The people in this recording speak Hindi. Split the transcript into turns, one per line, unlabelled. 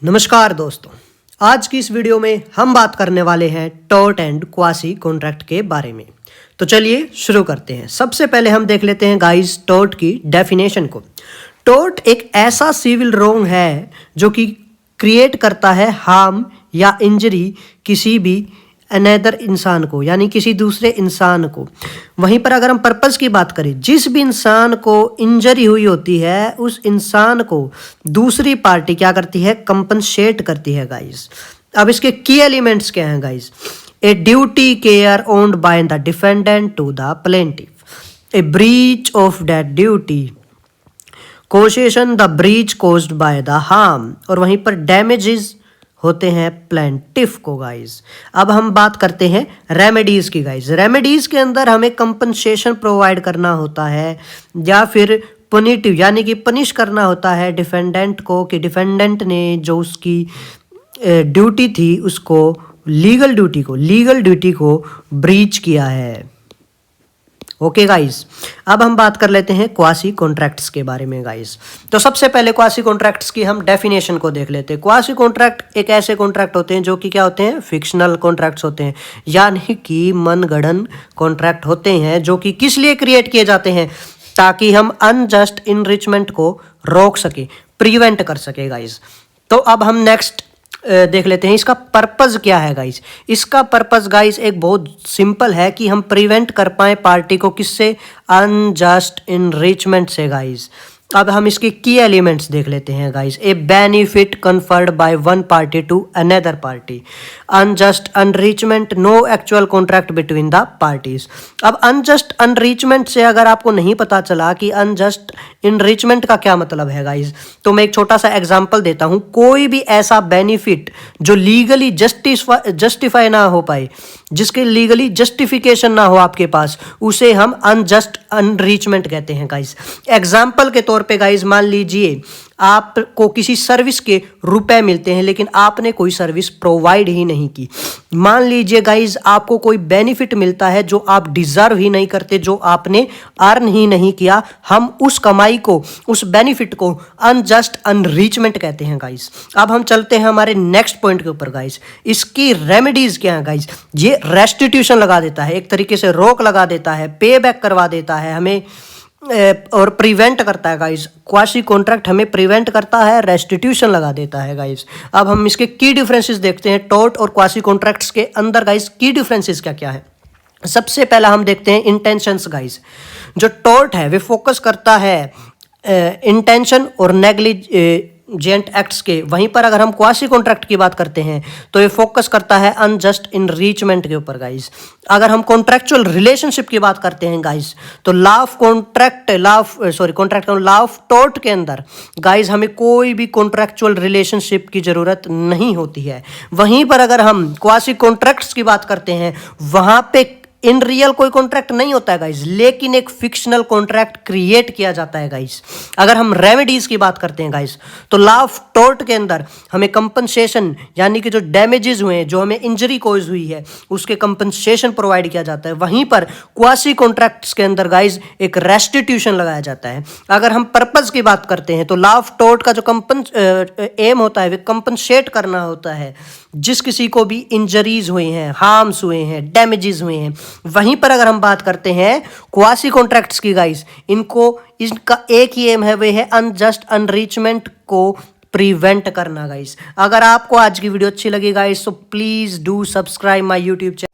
नमस्कार दोस्तों, आज की इस वीडियो में हम बात करने वाले हैं टॉर्ट एंड क्वासी कॉन्ट्रैक्ट के बारे में। तो चलिए शुरू करते हैं। सबसे पहले हम देख लेते हैं गाइस टॉर्ट की डेफिनेशन को। टॉर्ट एक ऐसा सिविल रॉन्ग है जो कि क्रिएट करता है हार्म या इंजरी किसी भी अनदर इंसान को, यानी किसी दूसरे इंसान को। वहीं पर अगर हम पर्पस की बात करें, जिस भी इंसान को इंजरी हुई होती है उस इंसान को दूसरी पार्टी क्या करती है, कंपनसेट करती है गाइस। अब इसके की एलिमेंट्स क्या हैं guys? A duty care owned by the defendant to the plaintiff, a breach of that duty, causation the breach caused by the harm, और वहीं पर डैमेजेस होते हैं प्लेंटिफ को गाइस। अब हम बात करते हैं रेमेडीज की गाइस। रेमेडीज के अंदर हमें कंपनसेशन प्रोवाइड करना होता है या फिर पुनिटिव यानी कि पनिश करना होता है डिफेंडेंट को, कि डिफेंडेंट ने जो उसकी ड्यूटी थी उसको लीगल ड्यूटी को ब्रीच किया है। ओके गाइस, अब हम बात कर लेते हैं क्वासी कॉन्ट्रैक्ट्स के बारे में गाइस। तो सबसे पहले क्वासी कॉन्ट्रैक्ट्स की हम डेफिनेशन को देख लेते हैं। क्वासी कॉन्ट्रैक्ट एक ऐसे कॉन्ट्रैक्ट होते हैं जो कि क्या होते हैं, फिक्शनल कॉन्ट्रैक्ट्स होते हैं, यानी कि मनगढ़ंत कॉन्ट्रैक्ट होते हैं जो कि किस लिए क्रिएट किए जाते हैं, ताकि हम अनजस्ट इनरिचमेंट को रोक सके, प्रिवेंट कर सके गाइस। तो अब हम नेक्स्ट देख लेते हैं इसका पर्पस क्या है गाइस। इसका पर्पस गाइस एक बहुत सिंपल है कि हम प्रिवेंट कर पाए पार्टी को, किससे, अनजस्ट इनरिचमेंट से गाइस। अब हम इसके की एलिमेंट्स देख लेते हैं guys. A benefit conferred by one party to another party, unjust enrichment, no actual contract between the parties. अब अनजस्ट अनरिचमेंट से अगर आपको नहीं पता चला कि अनजस्ट इनरिचमेंट का क्या मतलब है गाइस, तो मैं एक छोटा सा एग्जांपल देता हूं। कोई भी ऐसा बेनिफिट जो लीगली जस्टिफाई ना हो पाए, जिसके लीगली जस्टिफिकेशन ना हो आपके पास, उसे हम अनजस्ट अनरिचमेंट कहते हैं गाइस। एग्जांपल के तौर पे गाइस मान लीजिए आपको किसी सर्विस के रुपए मिलते हैं लेकिन आपने कोई सर्विस प्रोवाइड ही नहीं की। मान लीजिए गाइस आपको कोई बेनिफिट मिलता है जो आप डिजर्व ही नहीं करते, जो आपने अर्न ही नहीं किया। हम उस कमाई को, उस बेनिफिट को अनजस्ट अनरिचमेंट कहते हैं गाइस। अब हम चलते हैं हमारे नेक्स्ट पॉइंट के ऊपर गाइस। इसकी रेमेडीज क्या है गाइस? ये रेस्टिट्यूशन लगा देता है, एक तरीके से रोक लगा देता है, पे बैक करवा देता है हमें, और प्रिवेंट करता है गाइस। क्वासी कॉन्ट्रैक्ट हमें प्रिवेंट करता है, रेस्टिट्यूशन लगा देता है गाइस। अब हम इसके की डिफरेंसेस देखते हैं टॉर्ट और क्वासी कॉन्ट्रैक्ट्स के अंदर गाइस। की डिफरेंसेस क्या क्या है? सबसे पहला हम देखते हैं इंटेंशंस गाइस। जो टॉर्ट है वे फोकस करता है इंटेंशन और नेग्लिजेंट एक्ट्स के। वहीं पर अगर हम क्वासी कॉन्ट्रैक्ट की बात करते हैं तो ये फोकस करता है अनजस्ट इनरिचमेंट के ऊपर गाइस। अगर हम कॉन्ट्रैक्चुअल रिलेशनशिप की बात करते हैं गाइस, तो लॉ ऑफ टॉर्ट के अंदर गाइस हमें कोई भी कॉन्ट्रैक्चुअल रिलेशनशिप की जरूरत नहीं होती है। वहीं पर अगर हम क्वासी कॉन्ट्रैक्ट्स की बात करते हैं, वहां पे इन रियल कोई कॉन्ट्रैक्ट नहीं होता है गाइस, लेकिन एक फिक्शनल कॉन्ट्रैक्ट क्रिएट किया जाता है गाइस। अगर हम रेमेडीज की बात करते हैं गाइस, तो लॉ ऑफ टॉर्ट के अंदर हमें कंपनसेशन यानी कि जो डैमेजेस हुए हैं, जो हमें इंजरी कॉज हुई है, उसके कंपनसेशन प्रोवाइड किया जाता है। वहीं पर क्वासी कॉन्ट्रैक्ट्स के अंदर गाइस एक रेस्टिट्यूशन लगाया जाता है। अगर हम पर्पस की बात करते हैं तो लॉ ऑफ टॉर्ट का जो एम होता है वे कंपनसेट करना होता है जिस किसी को भी इंजरीज हुए हैं, हार्म्स हुए हैं, डैमेजेस हुए हैं। वहीं पर अगर हम बात करते हैं क्वासी कॉन्ट्रैक्ट्स की गाइस, इनका एक ही एम है, वे है अनजस्ट अनरिचमेंट को प्रिवेंट करना गाइस। अगर आपको आज की वीडियो अच्छी लगी गाइस, तो please do subscribe my YouTube channel.